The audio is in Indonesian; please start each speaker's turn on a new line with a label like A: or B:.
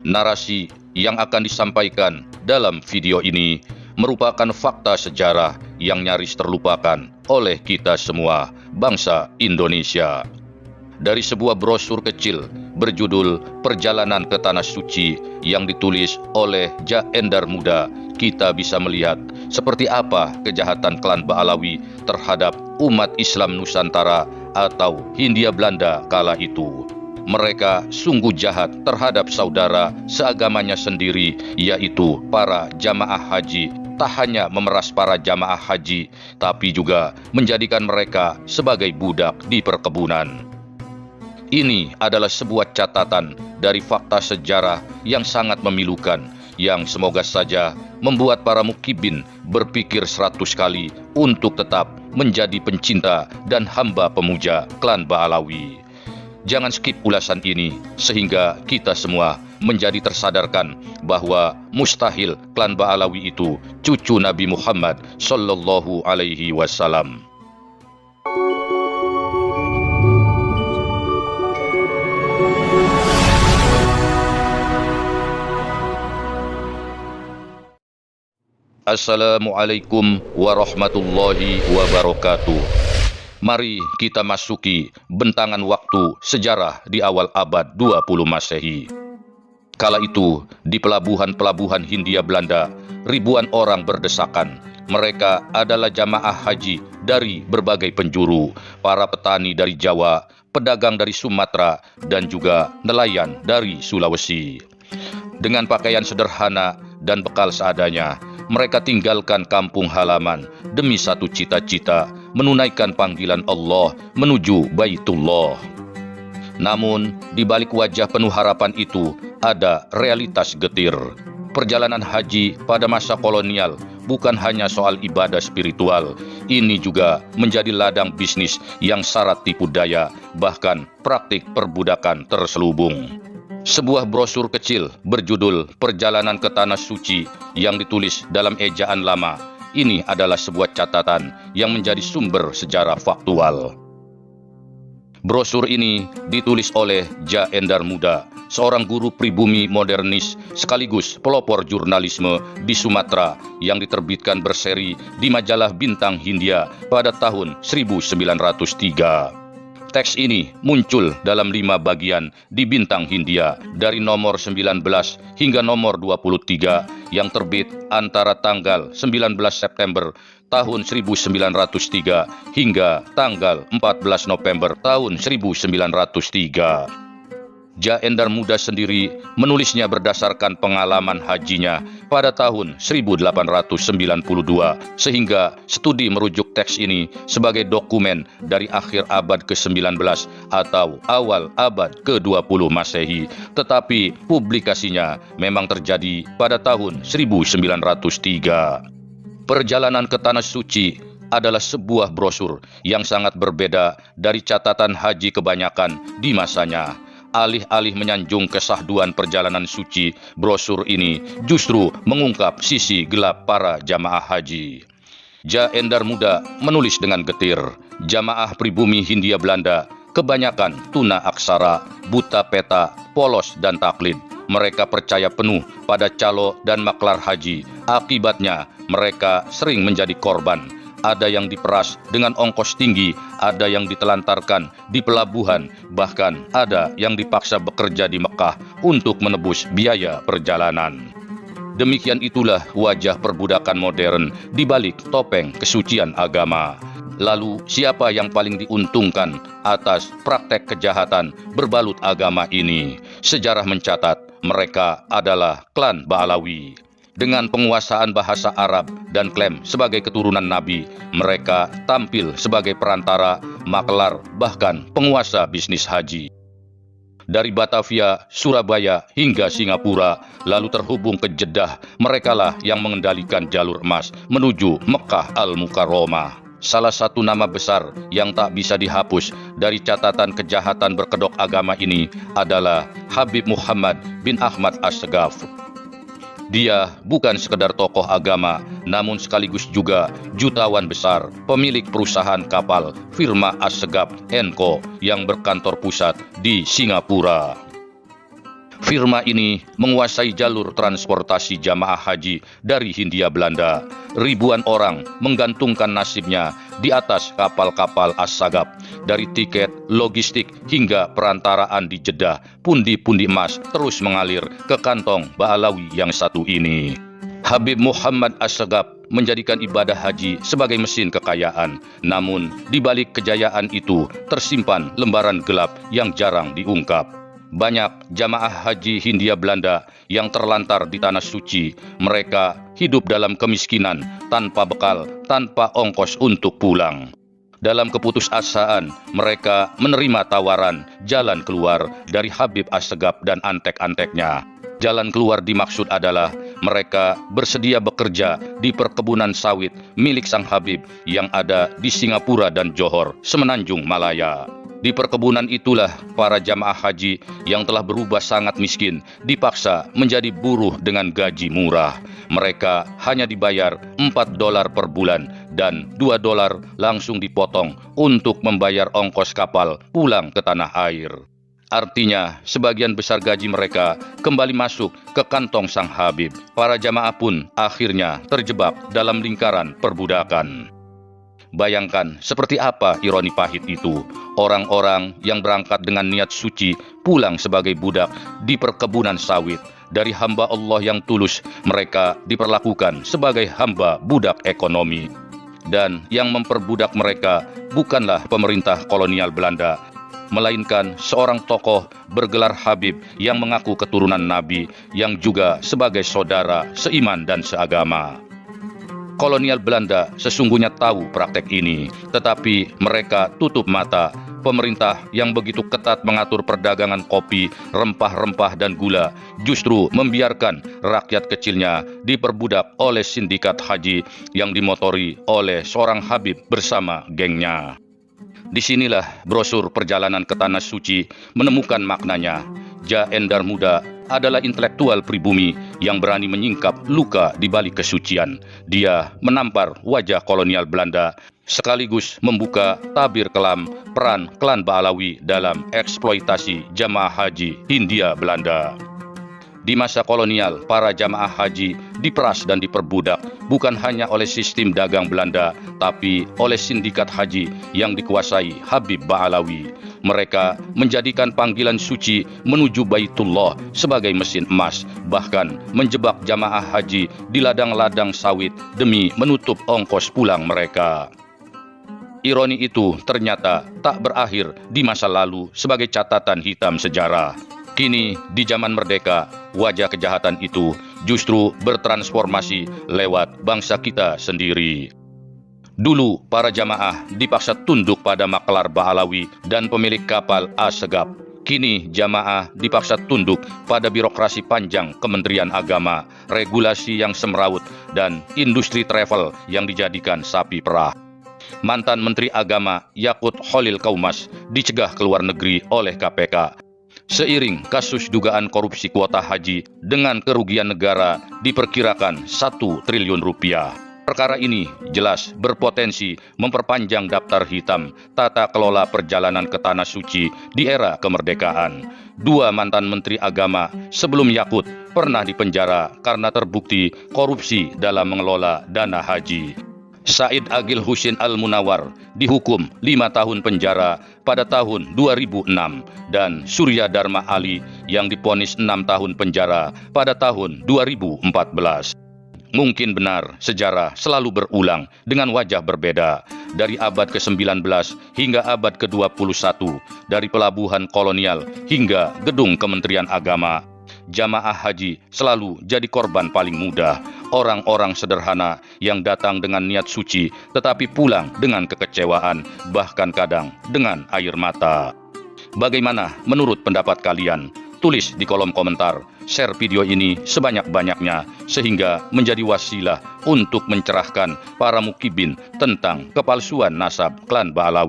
A: Narasi yang akan disampaikan dalam video ini merupakan fakta sejarah yang nyaris terlupakan oleh kita semua, bangsa Indonesia. Dari sebuah brosur kecil berjudul Perjalanan ke Tanah Suci yang ditulis oleh Ja Endar Muda, kita bisa melihat seperti apa kejahatan klan Ba'alawi terhadap umat Islam Nusantara atau Hindia Belanda kala itu. Mereka sungguh jahat terhadap saudara seagamanya sendiri, yaitu para jamaah haji. Tak hanya memeras para jamaah haji, tapi juga menjadikan mereka sebagai budak di perkebunan. Ini adalah sebuah catatan dari fakta sejarah yang sangat memilukan, yang semoga saja membuat para mukibin berpikir 100 kali untuk tetap menjadi pencinta dan hamba pemuja klan Ba'alawi. Jangan skip ulasan ini sehingga kita semua menjadi tersadarkan bahwa mustahil klan Ba'alawi itu cucu Nabi Muhammad Sallallahu Alaihi Wasallam. Assalamualaikum warahmatullahi wabarakatuh. Mari kita masuki bentangan waktu sejarah di awal abad 20 Masehi. Kala itu, di pelabuhan-pelabuhan Hindia Belanda, ribuan orang berdesakan. Mereka adalah jamaah haji dari berbagai penjuru, para petani dari Jawa, pedagang dari Sumatera, dan juga nelayan dari Sulawesi. Dengan pakaian sederhana dan bekal seadanya, mereka tinggalkan kampung halaman demi satu cita-cita, menunaikan panggilan Allah menuju Baitullah. Namun, di balik wajah penuh harapan itu, ada realitas getir. Perjalanan haji pada masa kolonial bukan hanya soal ibadah spiritual, ini juga menjadi ladang bisnis yang syarat tipu daya, bahkan praktik perbudakan terselubung. Sebuah brosur kecil berjudul Perjalanan ke Tanah Suci yang ditulis dalam ejaan lama. Ini adalah sebuah catatan yang menjadi sumber sejarah faktual. Brosur ini ditulis oleh Ja Endar Muda, seorang guru pribumi modernis sekaligus pelopor jurnalisme di Sumatera yang diterbitkan berseri di majalah Bintang Hindia pada tahun 1903. Teks ini muncul dalam 5 bagian di Bintang Hindia dari nomor 19 hingga nomor 23 yang terbit antara tanggal 19 September tahun 1903 hingga tanggal 14 November tahun 1903. Ja Endar Muda sendiri menulisnya berdasarkan pengalaman hajinya pada tahun 1892, sehingga studi merujuk teks ini sebagai dokumen dari akhir abad ke-19 atau awal abad ke-20 Masehi, tetapi publikasinya memang terjadi pada tahun 1903. Perjalanan ke Tanah Suci adalah sebuah brosur yang sangat berbeda dari catatan haji kebanyakan di masanya. Alih-alih menyanjung kesahduan perjalanan suci, brosur ini justru mengungkap sisi gelap para jamaah haji. Ja Endar Muda menulis dengan getir, jamaah pribumi Hindia Belanda kebanyakan tuna aksara, buta peta, polos dan taklid. Mereka percaya penuh pada calo dan maklar haji. Akibatnya mereka sering menjadi korban. Ada yang diperas dengan ongkos tinggi, ada yang ditelantarkan di pelabuhan, bahkan ada yang dipaksa bekerja di Mekah untuk menebus biaya perjalanan. Demikian itulah wajah perbudakan modern di balik topeng kesucian agama. Lalu siapa yang paling diuntungkan atas praktek kejahatan berbalut agama ini? Sejarah mencatat mereka adalah klan Ba'alawi. Dengan penguasaan bahasa Arab dan klaim sebagai keturunan Nabi, mereka tampil sebagai perantara, maklar, bahkan penguasa bisnis haji. Dari Batavia, Surabaya, hingga Singapura, lalu terhubung ke Jeddah, merekalah yang mengendalikan jalur emas menuju Mekah Al-Mukarramah. Salah satu nama besar yang tak bisa dihapus dari catatan kejahatan berkedok agama ini adalah Habib Muhammad bin Ahmad As-Segaf. Dia bukan sekedar tokoh agama, namun sekaligus juga jutawan besar, pemilik perusahaan kapal firma As-Segaf & Co. yang berkantor pusat di Singapura. Firma ini menguasai jalur transportasi jamaah haji dari Hindia Belanda. Ribuan orang menggantungkan nasibnya di atas kapal-kapal As-Sagab. Dari tiket, logistik, hingga perantaraan di Jeddah, pundi-pundi emas terus mengalir ke kantong Ba'alawi yang satu ini. Habib Muhammad As-Sagab menjadikan ibadah haji sebagai mesin kekayaan. Namun, di balik kejayaan itu tersimpan lembaran gelap yang jarang diungkap. Banyak jamaah haji Hindia Belanda yang terlantar di tanah suci. Mereka hidup dalam kemiskinan, tanpa bekal, tanpa ongkos untuk pulang. Dalam keputusasaan, mereka menerima tawaran jalan keluar dari Habib As-Sagab dan antek-anteknya. Jalan keluar dimaksud adalah mereka bersedia bekerja di perkebunan sawit milik sang Habib yang ada di Singapura dan Johor, Semenanjung Malaya. Di perkebunan itulah para jamaah haji yang telah berubah sangat miskin dipaksa menjadi buruh dengan gaji murah. Mereka hanya dibayar $4 per bulan dan $2 langsung dipotong untuk membayar ongkos kapal pulang ke tanah air. Artinya, sebagian besar gaji mereka kembali masuk ke kantong sang Habib. Para jamaah pun akhirnya terjebak dalam lingkaran perbudakan. Bayangkan seperti apa ironi pahit itu. Orang-orang yang berangkat dengan niat suci pulang sebagai budak di perkebunan sawit. Dari hamba Allah yang tulus, mereka diperlakukan sebagai hamba budak ekonomi. Dan yang memperbudak mereka bukanlah pemerintah kolonial Belanda, melainkan seorang tokoh bergelar Habib yang mengaku keturunan Nabi, yang juga sebagai saudara seiman dan seagama. Kolonial Belanda sesungguhnya tahu praktek ini, tetapi mereka tutup mata. Pemerintah yang begitu ketat mengatur perdagangan kopi, rempah-rempah, dan gula justru membiarkan rakyat kecilnya diperbudak oleh sindikat haji yang dimotori oleh seorang Habib bersama gengnya. Disinilah brosur perjalanan ke Tanah Suci menemukan maknanya. Ja Endar muda adalah intelektual pribumi yang berani menyingkap luka di balik kesucian. Dia menampar wajah kolonial Belanda, sekaligus membuka tabir kelam peran klan Ba'alawi dalam eksploitasi jamaah haji Hindia Belanda. Di masa kolonial, para jamaah haji diperas dan diperbudak bukan hanya oleh sistem dagang Belanda, tapi oleh sindikat haji yang dikuasai Habib Ba'alawi. Mereka menjadikan panggilan suci menuju Baitullah sebagai mesin emas, bahkan menjebak jamaah haji di ladang-ladang sawit demi menutup ongkos pulang mereka. Ironi itu ternyata tak berakhir di masa lalu sebagai catatan hitam sejarah. Kini, di zaman merdeka, wajah kejahatan itu justru bertransformasi lewat bangsa kita sendiri. Dulu, para jamaah dipaksa tunduk pada maklar Ba'alawi dan pemilik kapal As-Sagab. Kini, jamaah dipaksa tunduk pada birokrasi panjang Kementerian Agama, regulasi yang semrawut, dan industri travel yang dijadikan sapi perah. Mantan Menteri Agama Yakut Khalil Kaumas dicegah ke luar negeri oleh KPK. Seiring kasus dugaan korupsi kuota haji dengan kerugian negara diperkirakan 1 triliun rupiah. Perkara ini jelas berpotensi memperpanjang daftar hitam tata kelola perjalanan ke Tanah Suci di era kemerdekaan. 2 mantan Menteri Agama sebelum Yakut pernah dipenjara karena terbukti korupsi dalam mengelola dana haji. Said Agil Husin Al-Munawar dihukum 5 tahun penjara pada tahun 2006 dan Surya Dharma Ali yang divonis 6 tahun penjara pada tahun 2014. Mungkin benar sejarah selalu berulang dengan wajah berbeda. Dari abad ke-19 hingga abad ke-21, dari pelabuhan kolonial hingga gedung Kementerian Agama, jamaah haji selalu jadi korban paling mudah. Orang-orang sederhana yang datang dengan niat suci tetapi pulang dengan kekecewaan, bahkan kadang dengan air mata. Bagaimana menurut pendapat kalian? Tulis di kolom komentar. Share video ini sebanyak-banyaknya sehingga menjadi wasilah untuk mencerahkan para mukibin tentang kepalsuan nasab klan Ba'alawi.